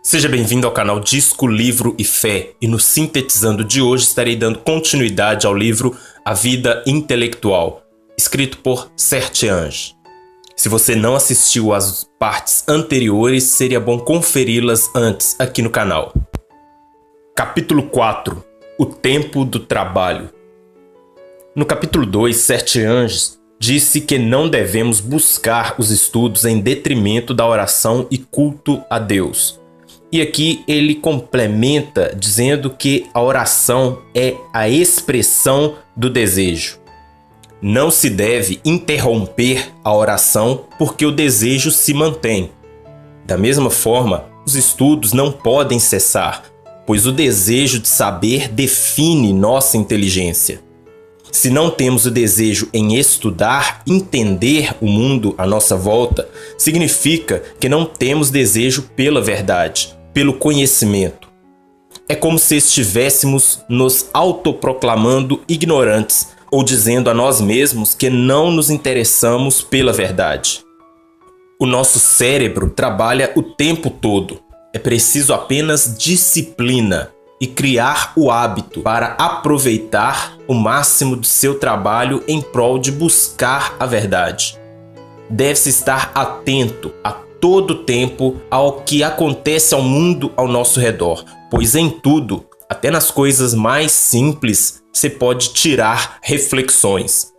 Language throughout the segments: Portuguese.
Seja bem-vindo ao canal Disco, Livro e Fé, e no Sintetizando de hoje estarei dando continuidade ao livro A Vida Intelectual, escrito por Serge-Ange. Se você não assistiu às partes anteriores, seria bom conferi-las antes aqui no canal. Capítulo 4. O Tempo do Trabalho. No capítulo 2, Serge-Ange disse que não devemos buscar os estudos em detrimento da oração e culto a Deus. E aqui ele complementa dizendo que a oração é a expressão do desejo. Não se deve interromper a oração porque o desejo se mantém. Da mesma forma, os estudos não podem cessar, pois o desejo de saber define nossa inteligência. Se não temos o desejo em estudar, entender o mundo à nossa volta, significa que não temos desejo pela verdade, pelo conhecimento. É como se estivéssemos nos autoproclamando ignorantes ou dizendo a nós mesmos que não nos interessamos pela verdade. O nosso cérebro trabalha o tempo todo. É preciso apenas disciplina e criar o hábito para aproveitar o máximo do seu trabalho em prol de buscar a verdade. Deve-se estar atento a todo tempo ao que acontece ao mundo ao nosso redor, pois em tudo, até nas coisas mais simples, você pode tirar reflexões.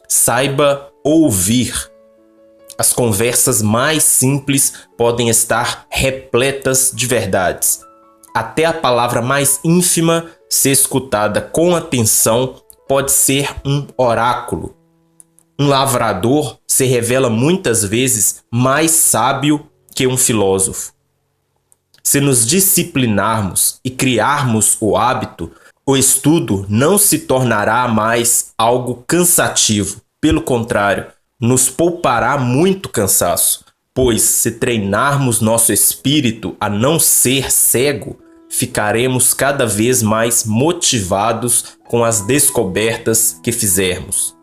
Saiba ouvir. As conversas mais simples podem estar repletas de verdades. Até a palavra mais ínfima, se escutada com atenção, pode ser um oráculo. Um lavrador se revela muitas vezes mais sábio que um filósofo. Se nos disciplinarmos e criarmos o hábito, o estudo não se tornará mais algo cansativo. Pelo contrário, nos poupará muito cansaço, pois se treinarmos nosso espírito a não ser cego, ficaremos cada vez mais motivados com as descobertas que fizermos.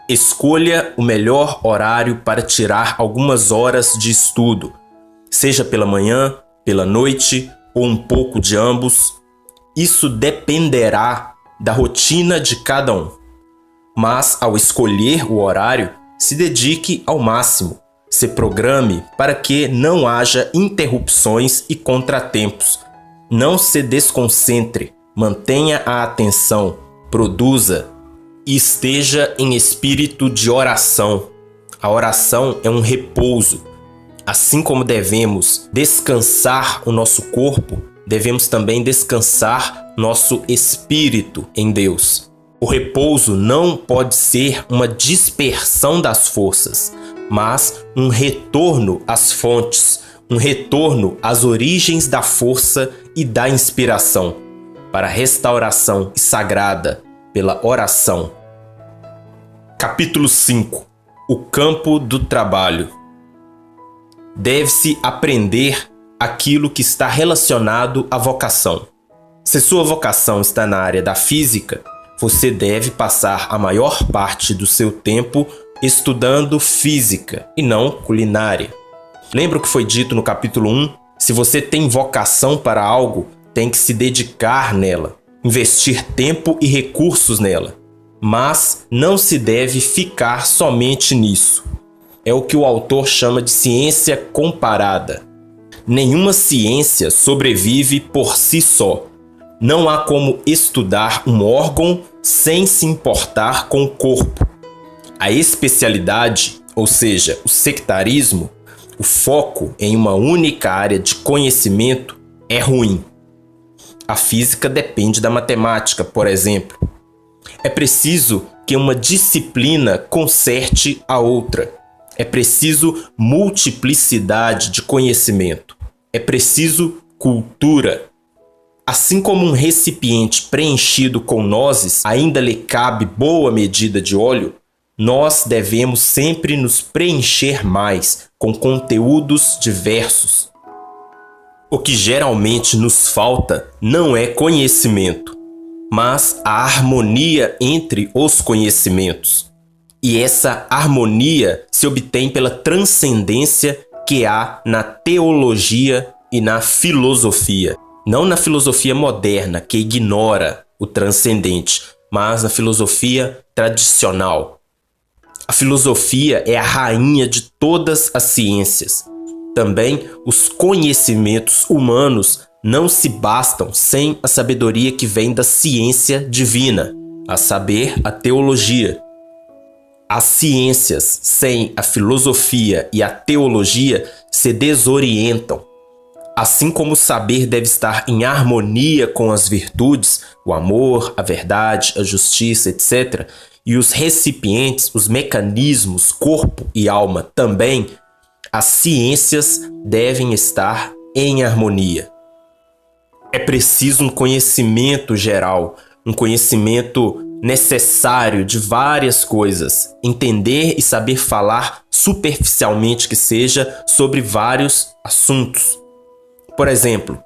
Escolha o melhor horário para tirar algumas horas de estudo, seja pela manhã, pela noite ou um pouco de ambos. Isso dependerá da rotina de cada um. Mas, ao escolher o horário, se dedique ao máximo. Se programe para que não haja interrupções e contratempos. Não se desconcentre, mantenha a atenção, produza e esteja em espírito de oração. A oração é um repouso. Assim como devemos descansar o nosso corpo, devemos também descansar nosso espírito em Deus. O repouso não pode ser uma dispersão das forças, mas um retorno às fontes, um retorno às origens da força e da inspiração, para a restauração sagrada pela oração. Capítulo 5. O campo do trabalho. Deve-se aprender aquilo que está relacionado à vocação. Se sua vocação está na área da física, você deve passar a maior parte do seu tempo estudando física e não culinária. Lembra o que foi dito no capítulo 1? Se você tem vocação para algo, tem que se dedicar nela, investir tempo e recursos nela. Mas não se deve ficar somente nisso. É o que o autor chama de ciência comparada. Nenhuma ciência sobrevive por si só. Não há como estudar um órgão sem se importar com o corpo. A especialidade, ou seja, o sectarismo, o foco em uma única área de conhecimento é ruim. A física depende da matemática, por exemplo. É preciso que uma disciplina conserte a outra. É preciso multiplicidade de conhecimento. É preciso cultura. Assim como um recipiente preenchido com nozes ainda lhe cabe boa medida de óleo, nós devemos sempre nos preencher mais com conteúdos diversos. O que geralmente nos falta não é conhecimento, mas a harmonia entre os conhecimentos. E essa harmonia se obtém pela transcendência que há na teologia e na filosofia. Não na filosofia moderna, que ignora o transcendente, mas na filosofia tradicional. A filosofia é a rainha de todas as ciências. Também os conhecimentos humanos não se bastam sem a sabedoria que vem da ciência divina, a saber, a teologia. As ciências sem a filosofia e a teologia se desorientam. Assim como o saber deve estar em harmonia com as virtudes, o amor, a verdade, a justiça, etc., e os recipientes, os mecanismos, corpo e alma também, as ciências devem estar em harmonia. É preciso um conhecimento geral, um conhecimento necessário de várias coisas, entender e saber falar superficialmente que seja sobre vários assuntos. Por exemplo,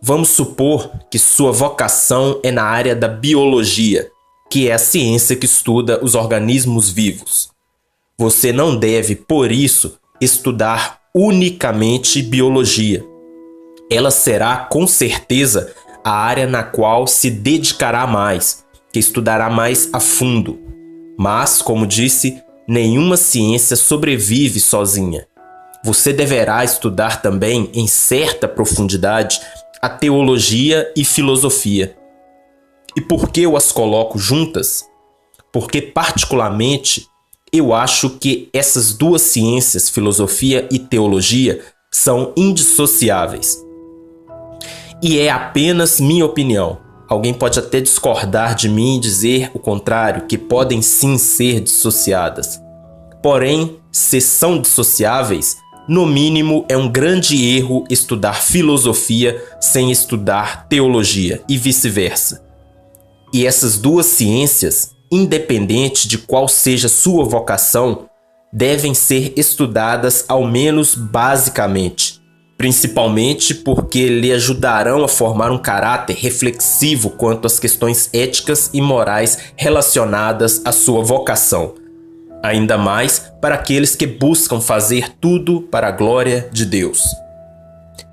vamos supor que sua vocação é na área da biologia, que é a ciência que estuda os organismos vivos. Você não deve, por isso, estudar unicamente biologia. Ela será, com certeza, a área na qual se dedicará mais, que estudará mais a fundo. Mas, como disse, nenhuma ciência sobrevive sozinha. Você deverá estudar também, em certa profundidade, a teologia e filosofia. E por que eu as coloco juntas? Porque, particularmente, eu acho que essas duas ciências, filosofia e teologia, são indissociáveis. E é apenas minha opinião. Alguém pode até discordar de mim e dizer o contrário, que podem sim ser dissociadas. Porém, se são dissociáveis, no mínimo é um grande erro estudar filosofia sem estudar teologia e vice-versa. E essas duas ciências, independente de qual seja sua vocação, devem ser estudadas ao menos basicamente, principalmente porque lhe ajudarão a formar um caráter reflexivo quanto às questões éticas e morais relacionadas à sua vocação, ainda mais para aqueles que buscam fazer tudo para a glória de Deus.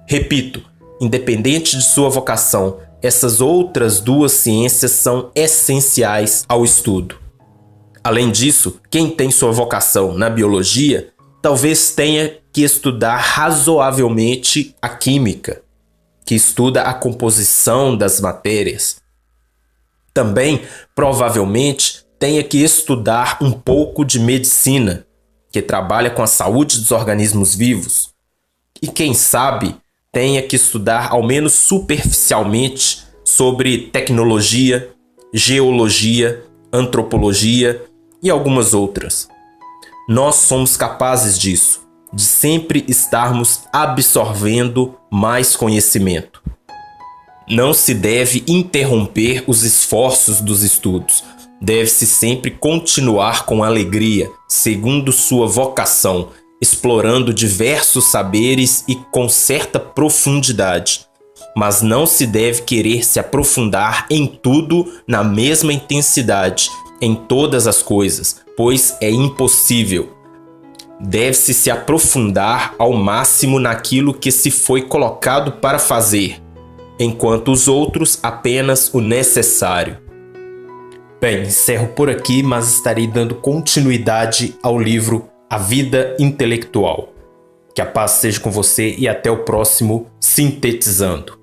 Repito, independente de sua vocação, essas outras duas ciências são essenciais ao estudo. Além disso, quem tem sua vocação na biologia, talvez tenha que estudar razoavelmente a química, que estuda a composição das matérias. Também, provavelmente, tenha que estudar um pouco de medicina, que trabalha com a saúde dos organismos vivos. E quem sabe, tenha que estudar ao menos superficialmente sobre tecnologia, geologia, antropologia e algumas outras. Nós somos capazes disso, de sempre estarmos absorvendo mais conhecimento. Não se deve interromper os esforços dos estudos. Deve-se sempre continuar com alegria, segundo sua vocação, explorando diversos saberes e com certa profundidade. Mas não se deve querer se aprofundar em tudo na mesma intensidade, em todas as coisas, pois é impossível. Deve-se se aprofundar ao máximo naquilo que se foi colocado para fazer, enquanto os outros apenas o necessário. Bem, encerro por aqui, mas estarei dando continuidade ao livro A Vida Intelectual. Que a paz seja com você e até o próximo Sintetizando.